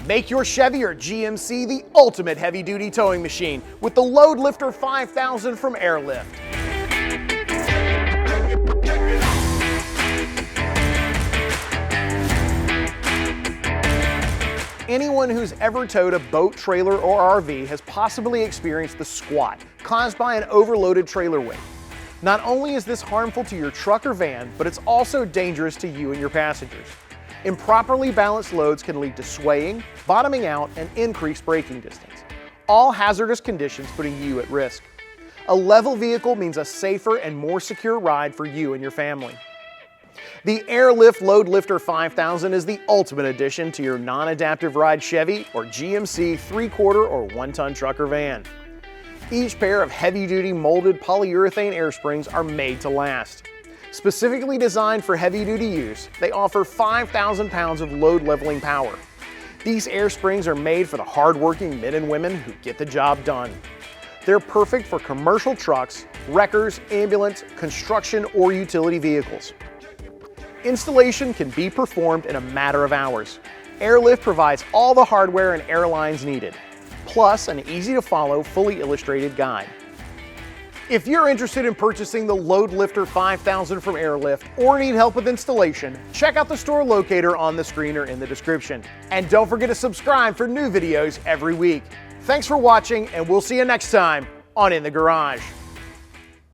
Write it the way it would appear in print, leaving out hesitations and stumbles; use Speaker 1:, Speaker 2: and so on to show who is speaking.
Speaker 1: Make your Chevy or GMC the ultimate heavy-duty towing machine with the Loadlifter 5000 from Airlift. Anyone who's ever towed a boat, trailer, or RV has possibly experienced the squat caused by an overloaded trailer weight. Not only is this harmful to your truck or van, but it's also dangerous to you and your passengers. Improperly balanced loads can lead to swaying, bottoming out, and increased braking distance. All hazardous conditions putting you at risk. A level vehicle means a safer and more secure ride for you and your family. The Airlift Loadlifter 5000 is the ultimate addition to your non-adaptive ride Chevy or GMC 3/4 or 1-ton truck or van. Each pair of heavy-duty molded polyurethane air springs are made to last. Specifically designed for heavy-duty use, they offer 5,000 pounds of load leveling power. These air springs are made for the hard-working men and women who get the job done. They're perfect for commercial trucks, wreckers, ambulance, construction, or utility vehicles. Installation can be performed in a matter of hours. Airlift provides all the hardware and airlines needed, plus an easy-to-follow, fully illustrated guide. If you're interested in purchasing the Loadlifter 5000 from Airlift or need help with installation, check out the store locator on the screen or in the description. And don't forget to subscribe for new videos every week. Thanks for watching, and we'll see you next time on In the Garage.